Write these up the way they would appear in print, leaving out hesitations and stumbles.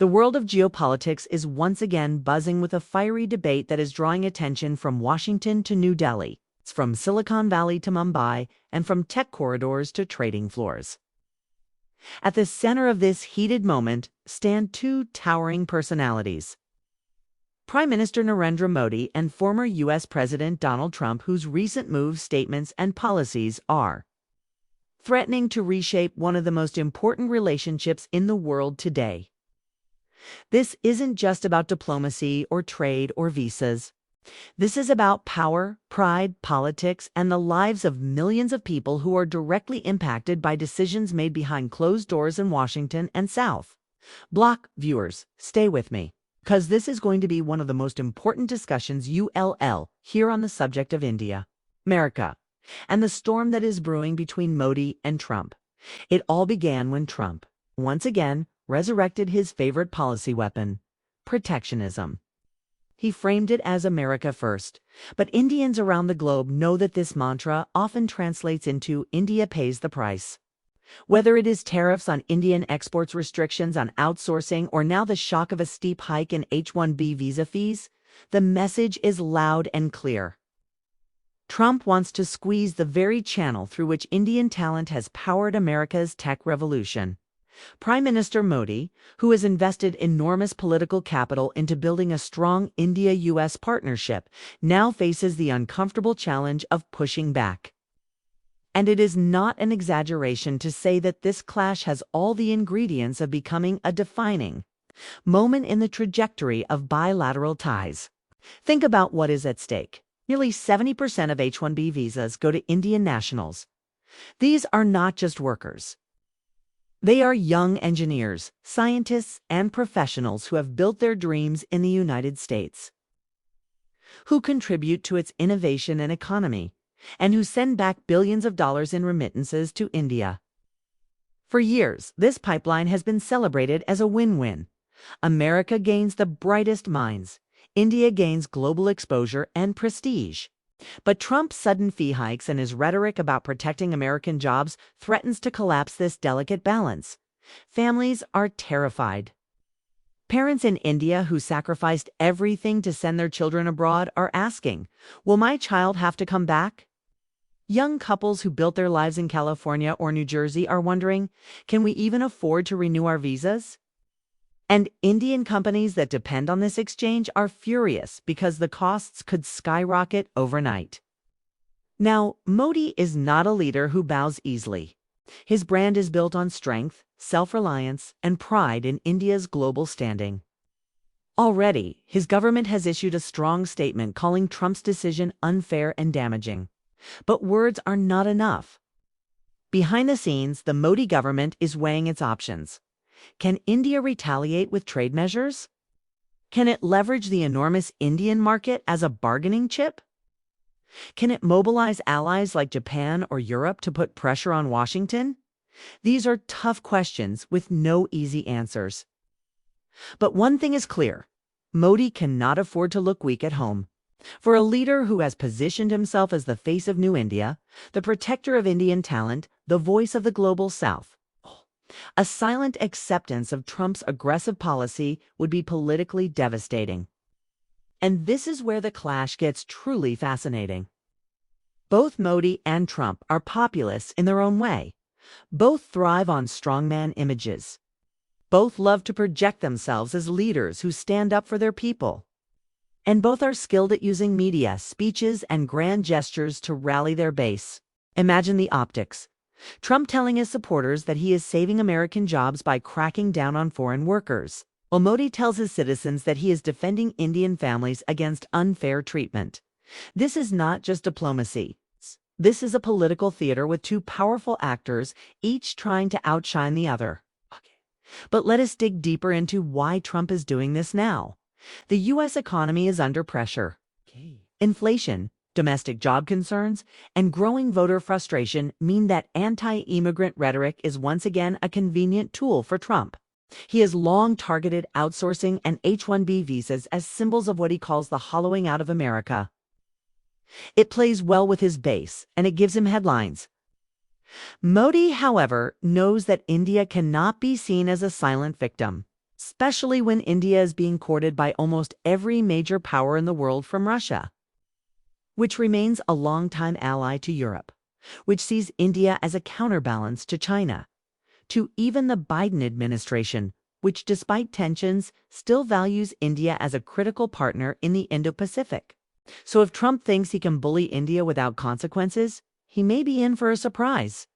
The world of geopolitics is once again buzzing with a fiery debate that is drawing attention from Washington to New Delhi. It's from Silicon Valley to Mumbai, and from tech corridors to trading floors. At the center of this heated moment stand two towering personalities. Prime Minister Narendra Modi and former U.S. President Donald Trump, whose recent moves, statements, and policies are threatening to reshape one of the most important relationships in the world today. This isn't just about diplomacy or trade or visas. This is about power, pride, politics, and the lives of millions of people who are directly impacted by decisions made behind closed doors in Washington and South. Block viewers, stay with me, because this is going to be one of the most important discussions you'll hear on the subject of India, America, and the storm that is brewing between Modi and Trump. It all began when Trump, once again, resurrected his favorite policy weapon, protectionism. He framed it as America first, but Indians around the globe know that this mantra often translates into India pays the price. Whether it is tariffs on Indian exports, restrictions on outsourcing, or now the shock of a steep hike in H-1B visa fees, the message is loud and clear. Trump wants to squeeze the very channel through which Indian talent has powered America's tech revolution. Prime Minister Modi, who has invested enormous political capital into building a strong India-US partnership, now faces the uncomfortable challenge of pushing back. And it is not an exaggeration to say that this clash has all the ingredients of becoming a defining moment in the trajectory of bilateral ties. Think about what is at stake. Nearly 70% of H-1B visas go to Indian nationals. These are not just workers. They are young engineers, scientists, and professionals who have built their dreams in the United States, who contribute to its innovation and economy, and who send back billions of dollars in remittances to India. For years, this pipeline has been celebrated as a win-win. America gains the brightest minds. India gains global exposure and prestige. But Trump's sudden fee hikes and his rhetoric about protecting American jobs threatens to collapse this delicate balance. Families are terrified. Parents in India who sacrificed everything to send their children abroad are asking, will my child have to come back? Young couples who built their lives in California or New Jersey are wondering, can we even afford to renew our visas? And Indian companies that depend on this exchange are furious because the costs could skyrocket overnight. Now, Modi is not a leader who bows easily. His brand is built on strength, self-reliance, and pride in India's global standing. Already, his government has issued a strong statement calling Trump's decision unfair and damaging. But words are not enough. Behind the scenes, the Modi government is weighing its options. Can India retaliate with trade measures? Can it leverage the enormous Indian market as a bargaining chip? Can it mobilize allies like Japan or Europe to put pressure on Washington? These are tough questions with no easy answers. But one thing is clear: Modi cannot afford to look weak at home. For a leader who has positioned himself as the face of New India, the protector of Indian talent, the voice of the global South, a silent acceptance of Trump's aggressive policy would be politically devastating. And this is where the clash gets truly fascinating. Both Modi and Trump are populists in their own way. Both thrive on strongman images. Both love to project themselves as leaders who stand up for their people. And both are skilled at using media, speeches, and grand gestures to rally their base. Imagine the optics. Trump telling his supporters that he is saving American jobs by cracking down on foreign workers, while Modi tells his citizens that he is defending Indian families against unfair treatment. This is not just diplomacy. This is a political theater with two powerful actors, each trying to outshine the other. But let us dig deeper into why Trump is doing this now. The U.S. economy is under pressure. Inflation, domestic job concerns, and growing voter frustration mean that anti-immigrant rhetoric is once again a convenient tool for Trump. He has long targeted outsourcing and H-1B visas as symbols of what he calls the hollowing out of America. It plays well with his base, and it gives him headlines. Modi, however, knows that India cannot be seen as a silent victim. especially when India is being courted by almost every major power in the world from Russia, which remains a longtime ally to Europe, which sees India as a counterbalance to China, to even the Biden administration, which despite tensions still values India as a critical partner in the Indo-Pacific. So if Trump thinks he can bully India without consequences, he may be in for a surprise.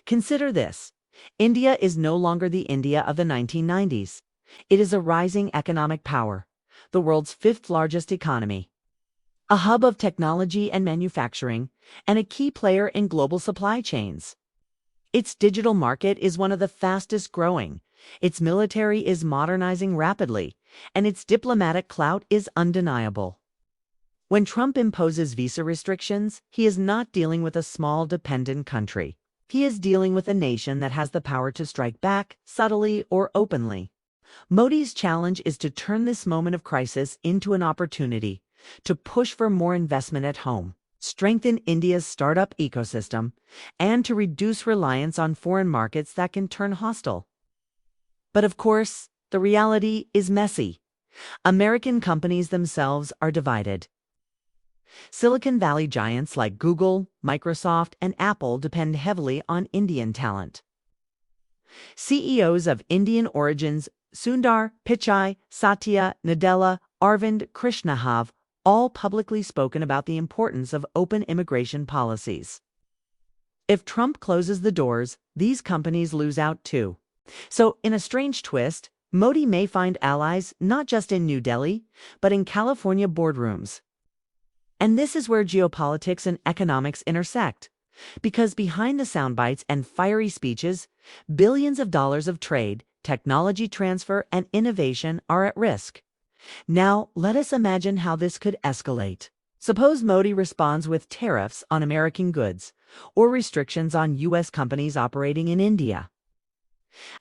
Consider this. India is no longer the India of the 1990s. It is a rising economic power, the world's fifth largest economy, a hub of technology and manufacturing, and a key player in global supply chains. Its digital market is one of the fastest growing, its military is modernizing rapidly, and its diplomatic clout is undeniable. When Trump imposes visa restrictions, he is not dealing with a small dependent country. He is dealing with a nation that has the power to strike back, subtly or openly. Modi's challenge is to turn this moment of crisis into an opportunity, to push for more investment at home, strengthen India's startup ecosystem, and to reduce reliance on foreign markets that can turn hostile. But of course, the reality is messy. American companies themselves are divided. Silicon Valley giants like Google, Microsoft, and Apple depend heavily on Indian talent. CEOs of Indian origins Sundar Pichai, Satya Nadella, Arvind Krishna have all publicly spoken about the importance of open immigration policies. If Trump closes the doors, these companies lose out too. So, in a strange twist, Modi may find allies not just in New Delhi, but in California boardrooms. And this is where geopolitics and economics intersect. Because behind the soundbites and fiery speeches, billions of dollars of trade, technology transfer, and innovation are at risk. Now, let us imagine how this could escalate. Suppose Modi responds with tariffs on American goods or restrictions on U.S. companies operating in India.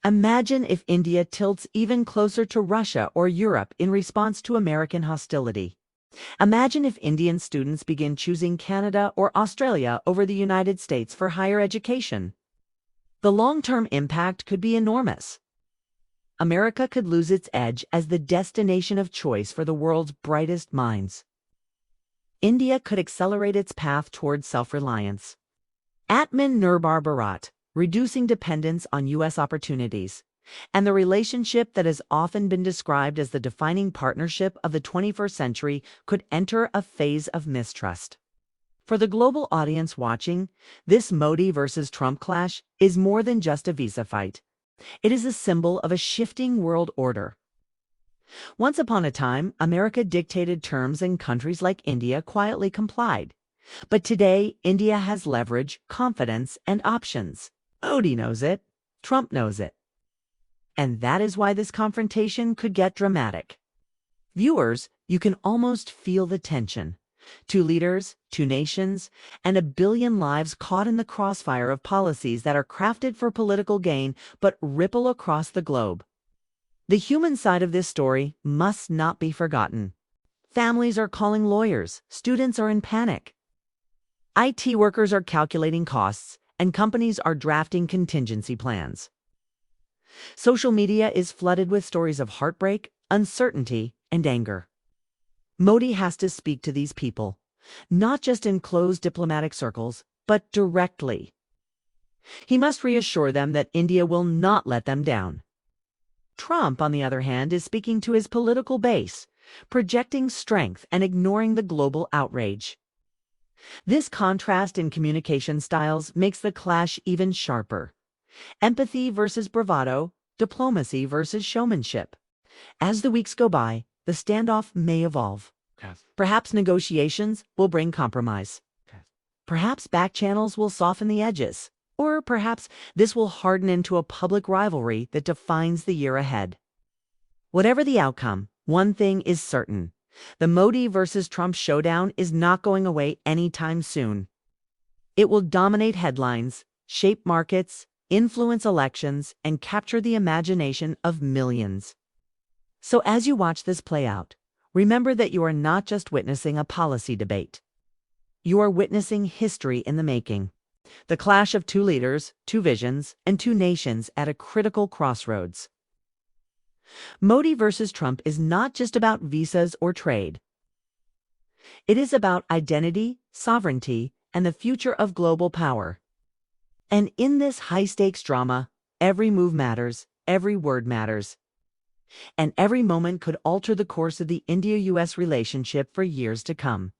Imagine if India tilts even closer to Russia or Europe in response to American hostility. Imagine if Indian students begin choosing Canada or Australia over the United States for higher education. The long-term impact could be enormous. America could lose its edge as the destination of choice for the world's brightest minds. India could accelerate its path towards self-reliance. Atmanirbhar Bharat, reducing dependence on U.S. opportunities, and the relationship that has often been described as the defining partnership of the 21st century could enter a phase of mistrust. For the global audience watching, this Modi versus Trump clash is more than just a visa fight. It is a symbol of a shifting world order. Once upon a time, America dictated terms and countries like India quietly complied. But today, India has leverage, confidence, and options. Modi knows it. Trump knows it. And that is why this confrontation could get dramatic. Viewers, you can almost feel the tension. Two leaders, two nations, and a billion lives caught in the crossfire of policies that are crafted for political gain but ripple across the globe. The human side of this story must not be forgotten. Families are calling lawyers, students are in panic. IT workers are calculating costs, and companies are drafting contingency plans. Social media is flooded with stories of heartbreak, uncertainty, and anger. Modi has to speak to these people, not just in closed diplomatic circles, but directly. He must reassure them that India will not let them down. Trump, on the other hand, is speaking to his political base, projecting strength and ignoring the global outrage. This contrast in communication styles makes the clash even sharper. Empathy versus bravado, diplomacy versus showmanship. As the weeks go by, the standoff may evolve. Yes. Perhaps negotiations will bring compromise. Yes. Perhaps back channels will soften the edges. Or perhaps this will harden into a public rivalry that defines the year ahead. Whatever the outcome, one thing is certain. The Modi versus Trump showdown is not going away anytime soon. It will dominate headlines, shape markets, influence elections, and capture the imagination of millions. So as you watch this play out, remember that you are not just witnessing a policy debate. You are witnessing history in the making. The clash of two leaders, two visions, and two nations at a critical crossroads. Modi versus Trump is not just about visas or trade. It is about identity, sovereignty, and the future of global power. And in this high-stakes drama, every move matters, every word matters, and every moment could alter the course of the India-US relationship for years to come.